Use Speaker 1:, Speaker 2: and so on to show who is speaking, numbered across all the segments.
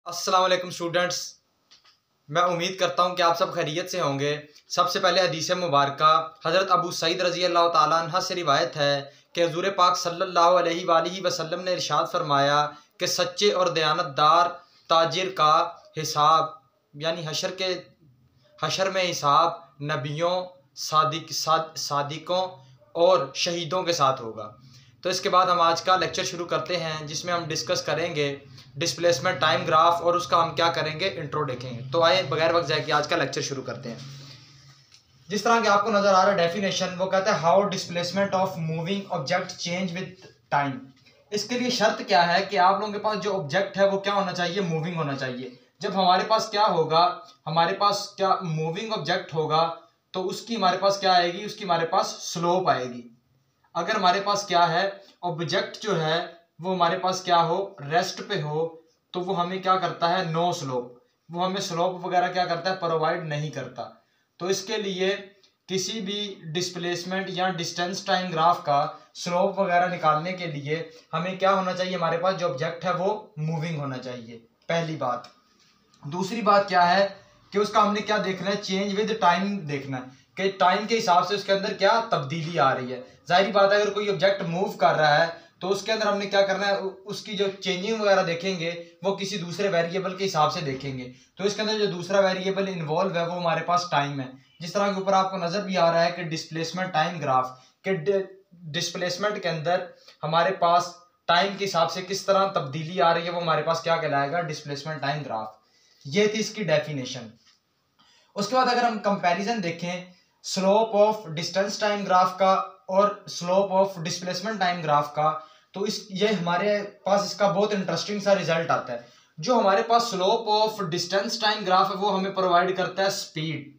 Speaker 1: अस्सलाम वालेकुम स्टूडेंट्स। मैं उम्मीद करता हूँ कि आप सब खैरियत से होंगे। सबसे पहले हदीस मुबारक हज़रत अबू सईद रज़ी अल्लाह ताला अन्हा से रिवायत है कि हुज़ूर पाक सल्लल्लाहु अलैहि वसल्लम ने इरशाद फरमाया कि सच्चे और दयानतदार ताजिर का हिसाब यानी हशर में हिसाब नबियों, सादिकों और शहीदों के साथ होगा। तो इसके बाद हम आज का लेक्चर शुरू करते हैं, जिसमें हम डिस्कस करेंगे डिस्प्लेसमेंट टाइम ग्राफ और उसका हम क्या करेंगे, इंट्रो देखेंगे। तो आइए बगैर वक्त जाए कि आज का लेक्चर शुरू करते हैं। जिस तरह के आपको नजर आ रहा है डेफिनेशन, वो कहता है how displacement of moving object change with time. इसके लिए शर्त क्या है कि आप लोगों के पास जो ऑब्जेक्ट है वो क्या होना चाहिए, मूविंग होना चाहिए। जब हमारे पास क्या होगा, हमारे पास क्या मूविंग ऑब्जेक्ट होगा, तो उसकी हमारे पास क्या आएगी, उसकी हमारे पास स्लोप आएगी। अगर हमारे पास क्या है, ऑब्जेक्ट जो है वो हमारे पास क्या हो, रेस्ट पे हो, तो वो हमें क्या करता है, नो स्लोप। वो हमें स्लोप वगैरह क्या करता है, प्रोवाइड नहीं करता। तो इसके लिए किसी भी डिस्प्लेसमेंट या डिस्टेंस टाइम ग्राफ का स्लोप वगैरह निकालने के लिए हमें क्या होना चाहिए, हमारे पास जो ऑब्जेक्ट है वो मूविंग होना चाहिए, पहली बात। दूसरी बात क्या है कि उसका हमने क्या देखना है, चेंज विद टाइम देखना है कि टाइम के हिसाब से उसके अंदर क्या तब्दीली आ रही है। जाहिर बात है, अगर कोई ऑब्जेक्ट मूव कर रहा है तो उसके अंदर हमने क्या करना है, उसकी जो चेंजिंग वगैरह देखेंगे वो किसी दूसरे वेरिएबल के हिसाब से देखेंगे। तो इसके अंदर जो दूसरा वेरिएबल इन्वॉल्व है वो हमारे पास टाइम है। जिस तरह के ऊपर आपको नजर भी आ रहा है कि डिस्प्लेसमेंट टाइम ग्राफ के डिस्प्लेसमेंट के अंदर हमारे पास टाइम के हिसाब से किस तरह तब्दीली आ रही है, वो हमारे पास क्या कहलाएगा, डिस्प्लेसमेंट टाइम ग्राफ। ये थी इसकी डेफिनेशन। उसके बाद अगर हम कंपैरिजन देखें slope of distance time graph का और slope of displacement time graph का, तो ये हमारे पास इसका बहुत इंटरेस्टिंग सा रिजल्ट आता है। जो हमारे पास slope of distance time graph है वो हमें प्रोवाइड करता है स्पीड,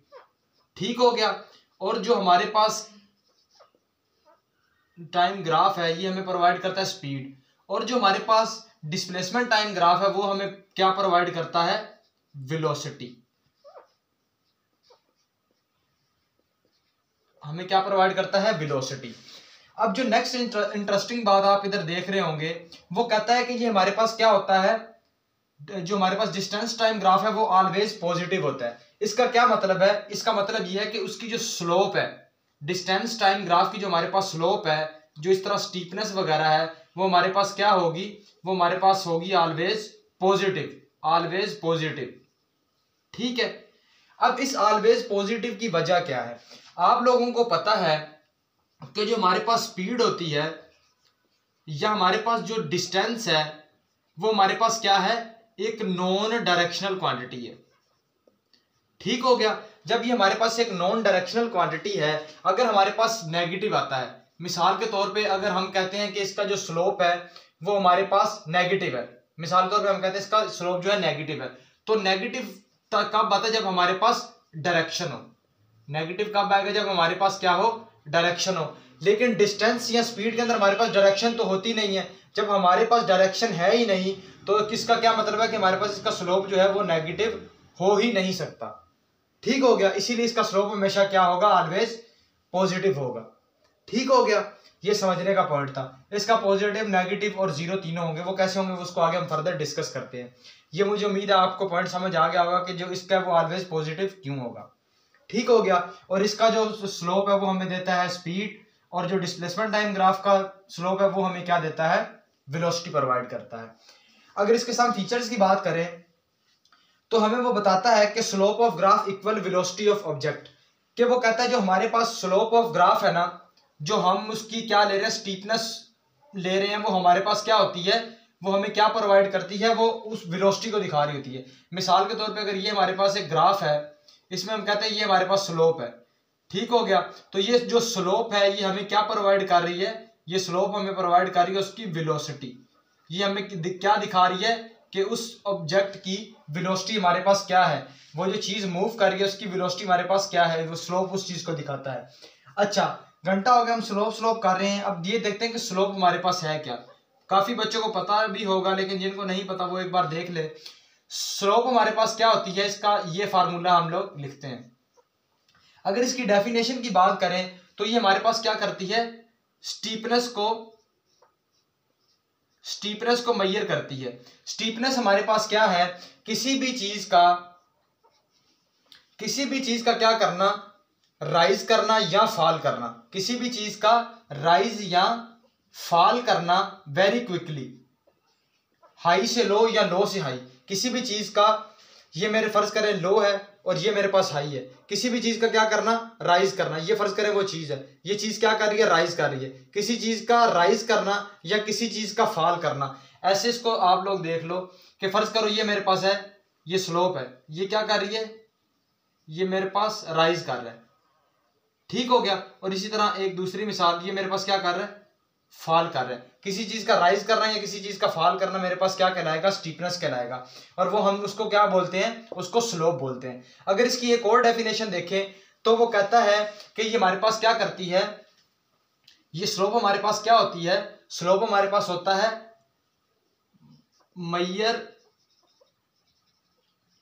Speaker 1: ठीक हो गया। और जो हमारे पास टाइम ग्राफ है ये हमें प्रोवाइड करता है स्पीड। और जो हमारे पास डिस्प्लेसमेंट टाइम ग्राफ है वो हमें क्या प्रोवाइड करता है, वेलोसिटी। हमें क्या प्रोवाइड करता है, वेलोसिटी। अब जो नेक्स्ट इंटरेस्टिंग बात आप इधर देख रहे होंगे, वो कहता है कि ये हमारे पास क्या होता है, जो हमारे पास डिस्टेंस टाइम ग्राफ है वो ऑलवेज पॉजिटिव होता है। इसका क्या मतलब है, इसका मतलब ये है कि उसकी जो स्लोप है, डिस्टेंस टाइम ग्राफ की जो हमारे पास स्लोप है, जो इस तरह स्टीपनेस वगैरह है, वो हमारे पास क्या होगी, वो हमारे पास होगी ऑलवेज पॉजिटिव, ऑलवेज पॉजिटिव, ठीक है। अब इस ऑलवेज पॉजिटिव की वजह क्या है, आप लोगों को पता है कि जो हमारे पास स्पीड होती है या हमारे पास जो डिस्टेंस है वो हमारे पास क्या है, एक नॉन डायरेक्शनल क्वांटिटी है, ठीक हो गया। जब ये हमारे पास एक नॉन डायरेक्शनल क्वांटिटी है, अगर हमारे पास नेगेटिव आता है, मिसाल के तौर पे अगर हम कहते हैं कि इसका जो स्लोप है वो हमारे पास नेगेटिव है, मिसाल के तौर पे हम कहते हैं इसका स्लोप जो है नेगेटिव है, तो नेगेटिव कब आता है, जब हमारे पास डायरेक्शन हो। नेगेटिव कब आएगा, जब हमारे पास क्या हो, डायरेक्शन हो। लेकिन डिस्टेंस या स्पीड के अंदर हमारे पास डायरेक्शन तो होती नहीं है। जब हमारे पास डायरेक्शन है ही नहीं तो किसका क्या मतलब है कि हमारे पास इसका स्लोप जो है वो नेगेटिव हो ही नहीं सकता, ठीक हो गया। इसीलिए इसका स्लोप हमेशा क्या होगा, ऑलवेज पॉजिटिव होगा, ठीक हो गया। ये समझने का पॉइंट था। इसका पॉजिटिव, नेगेटिव और जीरो तीनों होंगे, वो कैसे होंगे उसको आगे हम फर्दर डिस्कस करते हैं। ये मुझे उम्मीद है आपको पॉइंट समझ आ गया होगा कि जो इसका वो ऑलवेज पॉजिटिव क्यों होगा, ठीक हो गया। और इसका जो स्लोप है वो हमें देता है स्पीड, और जो डिस्प्लेसमेंट टाइम ग्राफ का स्लोप है वो हमें क्या देता है, वेलोसिटी प्रोवाइड करता है। अगर इसके साथ फीचर्स की बात करें तो हमें वो बताता है कि slope of graph equal velocity of object, कि वो कहता है जो हमारे पास स्लोप ऑफ ग्राफ है ना, जो हम उसकी क्या ले रहे हैं, स्टीपनेस ले रहे हैं, वो हमारे पास क्या होती है, वो हमें क्या प्रोवाइड करती है, वो उस वेलोसिटी को दिखा रही होती है। मिसाल के तौर पे अगर ये हमारे पास एक ग्राफ है, इसमें हम कहते हैं ये हमारे पास स्लोप है, ठीक हो गया। तो ये जो स्लोप है ये हमें क्या प्रोवाइड कर रही है, ये स्लोप हमें प्रोवाइड कर रही है उसकी वेलोसिटी। ये हमें क्या दिखा रही है कि उस ऑब्जेक्ट की वेलोसिटी हमारे पास क्या है, वो जो चीज मूव कर रही है उसकी वेलोसिटी हमारे पास क्या है, वो स्लोप उस चीज को दिखाता है। अच्छा, घंटा हो गया हम स्लोप कर रहे हैं। अब ये देखते हैं कि स्लोप हमारे पास है क्या। काफी बच्चों को पता भी होगा, लेकिन जिनको नहीं पता वो एक बार देख ले। स्लोप हमारे पास क्या होती है, इसका ये फार्मूला हम लोग लिखते हैं। अगर इसकी डेफिनेशन की बात करें तो ये हमारे पास क्या करती है, स्टीपनेस को स्टीपनेस को मेजर करती है। स्टीपनेस हमारे पास क्या है, किसी भी चीज का क्या करना, राइज करना या फॉल करना, किसी भी चीज का राइज या फॉल करना वेरी क्विकली, हाई से लो या लो से हाई, किसी भी चीज का, ये मेरे फर्ज करें लो है और ये मेरे पास हाई है, किसी भी चीज का क्या करना, राइज करना, ये फर्ज करें वो चीज है, ये चीज क्या कर रही है, राइज कर रही है, किसी चीज का राइज करना या किसी चीज का फॉल करना। ऐसे इसको आप लोग देख लो कि फर्ज करो ये मेरे पास है, ये स्लोप है, ये क्या कर रही है, ये मेरे पास राइज कर रहा है, ठीक हो गया। और इसी तरह एक दूसरी मिसाल, ये मेरे पास क्या कर रहा है, फॉल कर रहा है। किसी चीज का राइज करना या किसी चीज का फॉल करना मेरे पास क्या कहलाएगा, स्टीपनेस कहलाएगा, और वो हम उसको क्या बोलते हैं, उसको स्लोप बोलते हैं। अगर इसकी एक और डेफिनेशन देखें तो वो कहता है कि ये हमारे पास क्या करती है, ये स्लोप हमारे पास क्या होती है, स्लोप हमारे पास होता है major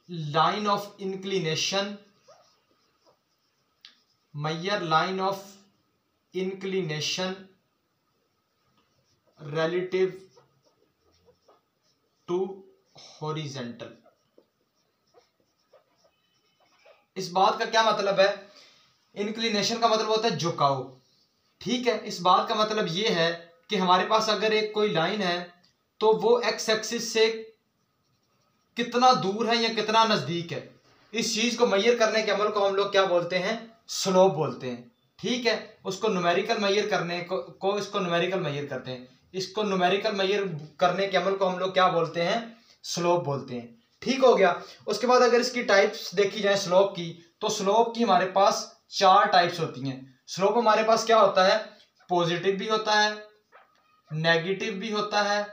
Speaker 1: line of inclination, major line of inclination relative to horizontal। इस बात का क्या मतलब है, इंक्लिनेशन का मतलब होता है झुकाव, ठीक है। इस बात का मतलब ये है कि हमारे पास अगर एक कोई लाइन है तो वो एक्स एक्सिस से कितना दूर है या कितना नजदीक है, इस चीज को मेजर करने के अमल को हम लोग क्या बोलते हैं, स्लोप बोलते हैं, ठीक है। उसको न्यूमेरिकल मेजर करने को इसको न्यूमेरिकल मेजर करते हैं, इसको न्यूमेरिकल मेजर करने के अमल को हम लोग क्या बोलते हैं, स्लोप बोलते हैं, ठीक हो गया। उसके बाद अगर इसकी टाइप्स देखी जाए स्लोप की, तो स्लोप की हमारे पास 4 टाइप्स होती हैं। स्लोप हमारे पास क्या होता है, पॉजिटिव भी होता है, नेगेटिव भी होता है,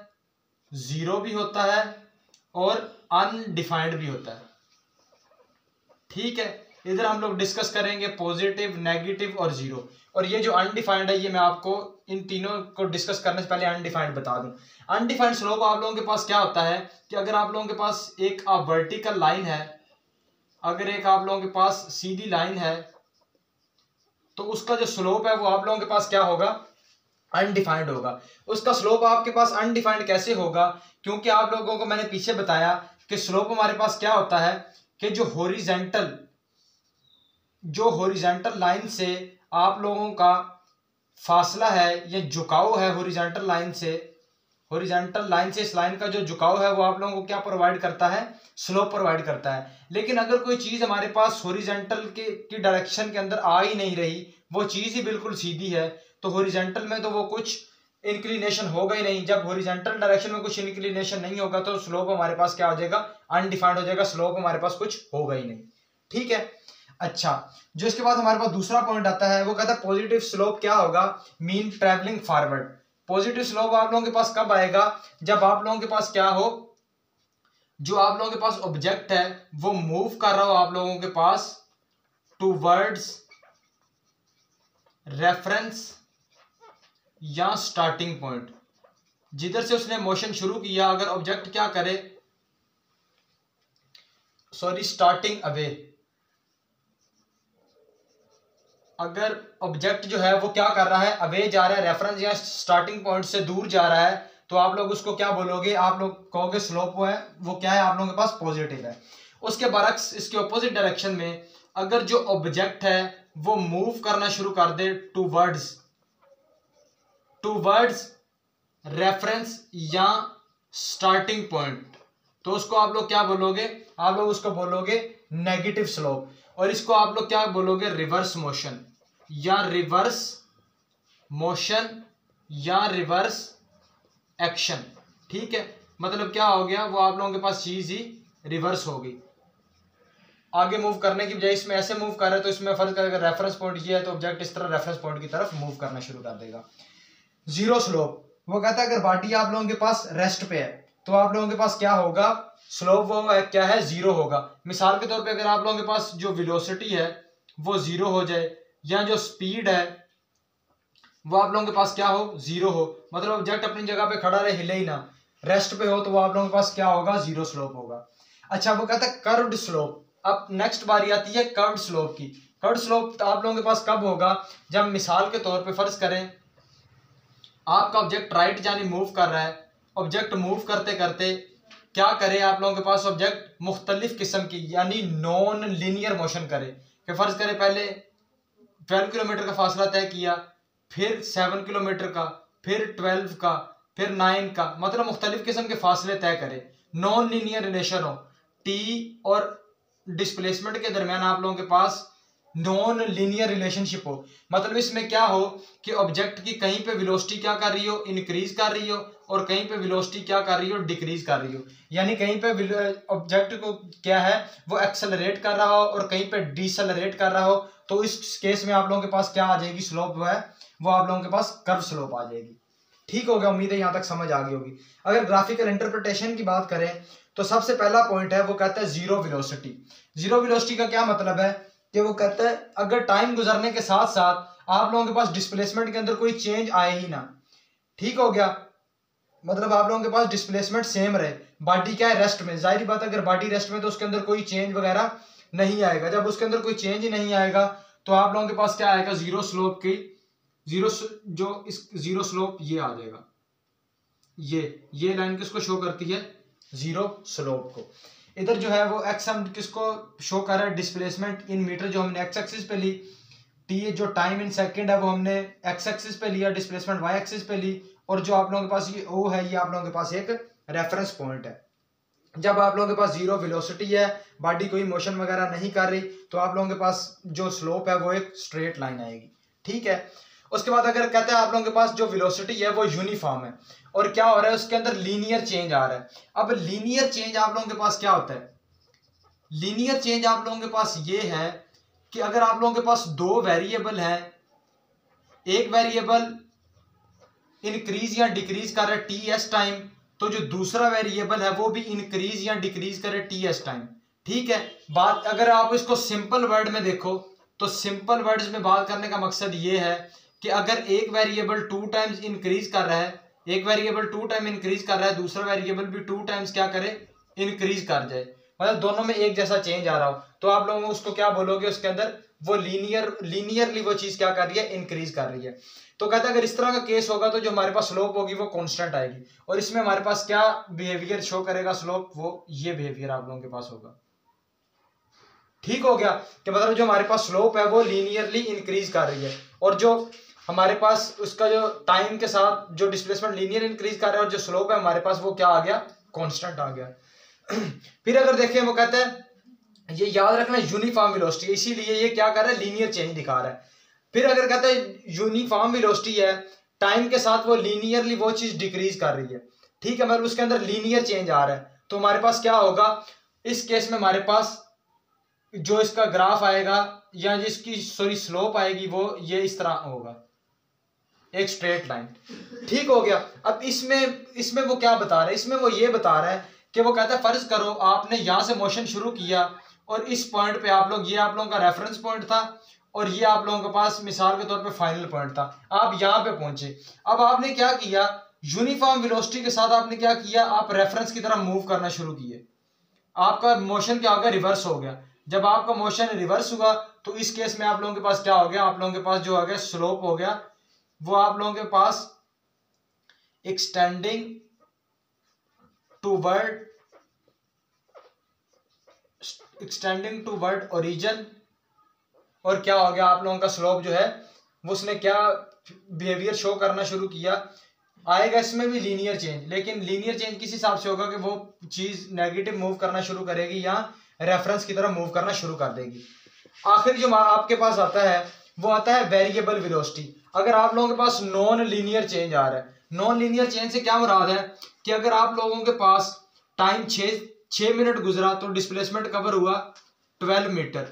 Speaker 1: जीरो भी होता है और अनडिफाइंड भी होता है, ठीक है। इधर हम लोग डिस्कस करेंगे पॉजिटिव, नेगेटिव और जीरो। और ये जो अनडिफाइंड है, ये मैं आपको इन तीनों को डिस्कस करने से पहले अनडिफाइंड बता दूं। अनडिफाइंड स्लोप आप लोगों के पास क्या होता है कि अगर आप लोगों के पास एक वर्टिकल लाइन है, अगर एक आप लोगों के पास सीधी लाइन है, तो उसका जो स्लोप है वो आप लोगों के पास क्या होगा, अनडिफाइंड होगा। उसका स्लोप आपके पास अनडिफाइंड कैसे होगा, क्योंकि आप लोगों को मैंने पीछे बताया कि स्लोप हमारे पास क्या होता है कि जो हॉरिजॉन्टल लाइन से आप लोगों का फासला है, ये झुकाव है हॉरिजॉन्टल लाइन से इस लाइन का जो झुकाव है वो आप लोगों को क्या प्रोवाइड करता है, स्लोप प्रोवाइड करता है। लेकिन अगर कोई चीज हमारे पास हॉरिजॉन्टल की डायरेक्शन के अंदर आ ही नहीं रही, वो चीज ही बिल्कुल सीधी है, तो हॉरिजॉन्टल में तो वो कुछ इंक्लिनेशन होगा ही नहीं। जब हॉरिजॉन्टल डायरेक्शन में कुछ इंक्लिनेशन नहीं होगा तो स्लोप हमारे पास क्या हो जाएगा, अनडिफाइंड हो जाएगा, स्लोप हमारे पास कुछ होगा ही नहीं, ठीक है। अच्छा, जो इसके बाद हमारे पास दूसरा पॉइंट आता है, वो कहता है पॉजिटिव स्लोप क्या होगा, mean travelling forward. Positive slope आप लोगों के पास कब आएगा, जब आप लोगों के पास क्या हो, जो आप लोगों के पास ऑब्जेक्ट है वो मूव कर रहा हो आप लोगों के पास टूवर्ड्स रेफरेंस या स्टार्टिंग पॉइंट, जिधर से उसने मोशन शुरू किया, अगर ऑब्जेक्ट क्या करे, स्टार्टिंग अवे, अगर ऑब्जेक्ट जो है वो क्या कर रहा है, अवे जा रहा है, रेफरेंस या स्टार्टिंग पॉइंट से दूर जा रहा है, तो आप लोग उसको क्या बोलोगे, आप लोग कहोगे स्लोप वो क्या है आप लोगों के पास, पॉजिटिव है। उसके बरक्स इसके ऑपोजिट डायरेक्शन में अगर जो ऑब्जेक्ट है वो मूव करना शुरू कर दे टूवर्ड्स रेफरेंस या स्टार्टिंग पॉइंट, तो उसको आप लोग क्या बोलोगे, आप लोग उसको बोलोगे नेगेटिव स्लोप। और इसको आप लोग क्या बोलोगे, रिवर्स मोशन या रिवर्स एक्शन, ठीक है। मतलब क्या हो गया, वो आप लोगों के पास चीज ही रिवर्स हो गई, आगे मूव करने की बजाय इसमें ऐसे मूव कर रहे हैं, तो इसमें फर्क अगर रेफरेंस पॉइंट ये है तो ऑब्जेक्ट इस तरह रेफरेंस पॉइंट की तरफ मूव करना शुरू कर देगा। जीरो स्लोप, वो कहता है अगर बॉडी आप लोगों के पास रेस्ट पे है तो आप लोगों के पास क्या होगा, स्लोप वो क्या है, जीरो होगा। मिसाल के तौर पे अगर आप लोगों के पास जो वेलोसिटी है वो जीरो हो जाए, या जो स्पीड है वो आप लोगों के पास क्या हो, जीरो हो, मतलब ऑब्जेक्ट अपनी जगह पे खड़ा रहे, हिले ही ना, रेस्ट पे हो, तो वो आप लोगों के पास क्या होगा, जीरो स्लोप होगा। अच्छा, वो कहता है कर्व्ड स्लोप। अब नेक्स्ट बारी आती है कर्व्ड स्लोप की। कर्व्ड स्लोप आप लोगों के पास कब होगा, जब मिसाल के तौर पे फर्ज करें आपका ऑब्जेक्ट राइट जानी मूव कर रहा है, ऑब्जेक्ट मूव करते करते क्या करे, आप लोगों के पास ऑब्जेक्ट मुख्तलिफ किस्म की यानी नॉन लीनियर मोशन करे। कि फर्ज करे पहले 12 किलोमीटर का फासला तय किया, फिर 7 किलोमीटर का, फिर 12 का, फिर 9 का, मतलब मुख्तलिफ किस्म के फासले तय करे, नॉन लीनियर रिलेशन हो, टी और डिस्प्लेसमेंट के दरमियान आप लोगों के पास नॉन लीनियर रिलेशनशिप हो। मतलब इसमें क्या हो कि ऑब्जेक्ट की कहीं पे वेलोसिटी क्या कर रही हो, इंक्रीज कर रही हो, और कहीं पे वेलोसिटी क्या कर रही हो, डिक्रीज कर रही हो। यानी कहीं पे ऑब्जेक्ट को क्या है वो एक्सेलरेट कर रहा हो और कहीं पे डिसेलरेट कर रहा हो, तो इस केस में आप लोगों के पास क्या आ जाएगी, स्लोप है वो आप लोगों के पास कर्व स्लोप आ जाएगी। ठीक हो गया, उम्मीद है यहाँ तक समझ आ गई होगी। अगर ग्राफिकल इंटरप्रिटेशन की बात करें तो सबसे पहला पॉइंट है वो कहता है जीरो वेलोसिटी। जीरो वेलोसिटी का क्या मतलब है कि वो कहता है अगर टाइम गुजरने के साथ साथ आप लोगों के पास डिस्प्लेसमेंट के अंदर कोई चेंज आए ही ना। ठीक हो गया, मतलब आप लोगों के पास डिस्प्लेसमेंट सेम रहे, बॉडी क्या है रेस्ट में, जाहिर बात है अगर बॉडी रेस्ट में तो उसके अंदर कोई चेंज वगैरह नहीं आएगा। जब उसके अंदर कोई चेंज ही नहीं आएगा तो आप लोगों के पास क्या आएगा, जीरो स्लोप की जीरो स्लोप ये आ जाएगा। ये लाइन किसको शो करती है, जीरो स्लोप को। इधर जो है वो एक्स हम किसको शो कर रहा है, डिस्प्लेसमेंट इन मीटर जो हमने एक्स एक्सिस पे ली, टी जो टाइम इन सेकंड है वो हमने एक्स एक्सिस पे लिया, डिस्प्लेसमेंट वाई एक्सिस पे ली, और जो आप लोगों के पास ये ओ है ये आप लोगों के पास एक रेफरेंस पॉइंट है। जब आप लोगों के पास जीरो वेलोसिटी है, बॉडी कोई मोशन वगैरह नहीं कर रही, तो आप लोगों के पास जो स्लोप है वो एक स्ट्रेट लाइन आएगी। ठीक है, उसके बाद अगर कहते हैं आप लोगों के पास जो वेलोसिटी है वो यूनिफॉर्म है और क्या हो रहा है उसके अंदर लीनियर चेंज आ रहा है। अब लीनियर चेंज आप लोगों के पास क्या होता है, लीनियर चेंज आप लोगों के पास ये है कि अगर आप लोगों के पास दो वेरिएबल है, एक वेरिएबल इंक्रीज या डिक्रीज कर रहा है टी एस टाइम, तो जो दूसरा वेरिएबल है वो भी इंक्रीज या डिक्रीज करे टी एस टाइम। ठीक है, बात अगर आप इसको सिंपल वर्ड में देखो तो सिंपल वर्ड्स में बात करने का मकसद ये है कि अगर एक वेरिएबल 2 टाइम्स इंक्रीज कर रहा है, एक वेरिएबल 2 टाइम इंक्रीज कर रहा है, दूसरा वेरिएबल भी 2 टाइम्स क्या करे, इंक्रीज कर जाए, मतलब दोनों में एक जैसा चेंज आ रहा हो, तो आप लोग उसको क्या बोलोगे, उसके अंदर वो लीनियरली वो चीज क्या कर रही है, इंक्रीज कर रही है। तो कहता है अगर इस तरह का केस होगा तो जो हमारे पास स्लोप होगी वो कांस्टेंट आएगी, और इसमें हमारे पास क्या बिहेवियर शो करेगा स्लोप, वो ये बिहेवियर आप लोगों के पास होगा। ठीक हो गया, कि मतलब जो हमारे पास स्लोप है वो लीनियरली इंक्रीज कर रही है, और जो हमारे पास उसका जो टाइम के साथ जो डिस्प्लेसमेंट लीनियर इंक्रीज कर रहा है और जो स्लोप है हमारे पास वो क्या आ गया, कांस्टेंट आ गया। फिर अगर देखें वो कहते हैं ये याद रखना यूनिफॉर्म वेलोसिटी, इसीलिए ये क्या कर रहा है, लीनियर चेंज दिखा रहा है। फिर अगर कहते हैं यूनिफॉर्म वेलोसिटी है, टाइम के साथ वो लीनियरली वो चीज डिक्रीज कर रही है। ठीक है, मतलब उसके अंदर लीनियर चेंज आ रहा है, तो हमारे पास क्या होगा, इस केस में हमारे पास जो इसका ग्राफ आएगा या जिसकी सॉरी स्लोप आएगी वो ये इस तरह होगा, एक स्ट्रेट लाइन। ठीक हो गया, अब इसमें वो क्या बता रहा है, इसमें वो ये बता रहा है कि वो कहता है फर्ज करो आपने यहां से मोशन शुरू किया और इस पॉइंट पे आप लोग, ये आप लोगों का रेफरेंस पॉइंट था और ये आप लोगों के पास मिसाल के तौर पे फाइनल पॉइंट था, आप यहां पे पहुंचे। अब आपने क्या किया, यूनिफॉर्म वेलोसिटी के साथ आपने क्या किया, आप रेफरेंस की तरफ मूव करना शुरू किए, आपका मोशन क्या हो गया, रिवर्स हो गया। जब आपका मोशन रिवर्स हुआ तो इस केस में आप लोगों के पास क्या हो गया, आप लोगों के पास जो हो गया स्लोप हो गया, वो आप लोगों के पास एक्सटेंडिंग टूवर्ड ओरिजिन, और क्या हो गया आप लोगों का स्लोप जो है वो उसने क्या बिहेवियर शो करना शुरू किया, आएगा इसमें भी लीनियर चेंज, लेकिन लीनियर चेंज किस हिसाब से होगा कि वो चीज नेगेटिव मूव करना शुरू करेगी या रेफरेंस की तरफ मूव करना शुरू कर देगी। आखिर जो आपके पास आता है वो आता है वेरिएबल वेलोसिटी। अगर आप लोगों के पास नॉन लीनियर चेंज आ रहा है, नॉन लीनियर चेंज से क्या मुराद है कि अगर आप लोगों के पास टाइम 6 मिनट गुजरा तो डिस्प्लेसमेंट कवर हुआ 12 मीटर,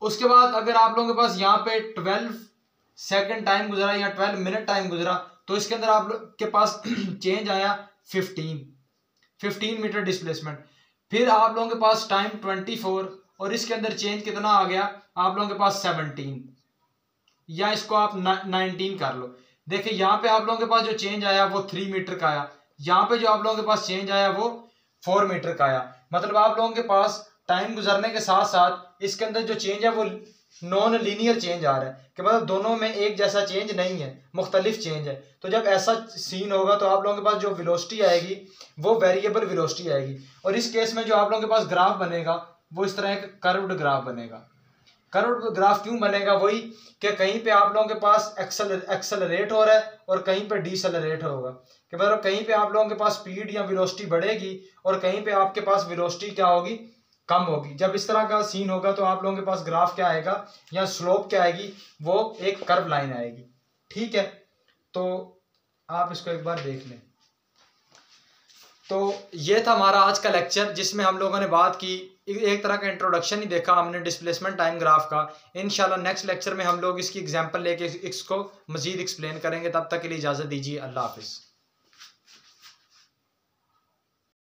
Speaker 1: उसके बाद अगर आप लोगों के पास यहाँ पे 12 सेकंड टाइम गुजरा या 12 मिनट टाइम गुजरा तो इसके अंदर आप लोग के पास चेंज आया 15 मीटर डिस्प्लेसमेंट। फिर आप लोगों के पास टाइम 24 और इसके अंदर चेंज कितना आ गया आप लोगों के पास 17, या इसको आप 19 कर लो। देखिए यहाँ पे आप लोगों के पास जो चेंज आया वो 3 मीटर का आया, यहाँ पे जो आप लोगों के पास चेंज आया वो 4 मीटर का आया। मतलब आप लोगों के पास टाइम गुजरने के साथ साथ इसके अंदर जो चेंज है वो नॉन लीनियर चेंज आ रहा है, कि मतलब दोनों में एक जैसा चेंज नहीं है, मुख्तलिफ चेंज है। तो जब ऐसा सीन होगा तो आप लोगों के पास जो वेलोसिटी आएगी वो वेरिएबल वेलोसिटी आएगी। और इस केस में जो आप लोगों के पास ग्राफ बनेगा वो इस तरह एक कर्व्ड ग्राफ बनेगा। कर्व्ड ग्राफ क्यों बनेगा? वही कि कहीं पे आप लोगों के पास एक्सेलरेट हो रहा है और कहीं पे डीसेलरेट होगा, कि मतलब कहीं पे आप लोगों के पास स्पीड या वेलोसिटी बढ़ेगी और कहीं पे आपके पास वेलोसिटी क्या होगी, कम होगी। जब इस तरह का सीन होगा तो आप लोगों के पास ग्राफ क्या आएगा या स्लोप क्या आएगी, वो एक कर्व लाइन आएगी। ठीक है, तो आप इसको एक बार देख लें। तो ये था हमारा आज का लेक्चर जिसमें हम लोगों ने बात की, एक तरह का इंट्रोडक्शन ही देखा हमने डिस्प्लेसमेंट टाइम ग्राफ का। इंशाल्लाह नेक्स्ट लेक्चर में हम लोग इसकी एग्जांपल लेके इसको मजीद एक्सप्लेन करेंगे। तब तक के लिए इजाज़त दीजिए, अल्लाह हाफिज़।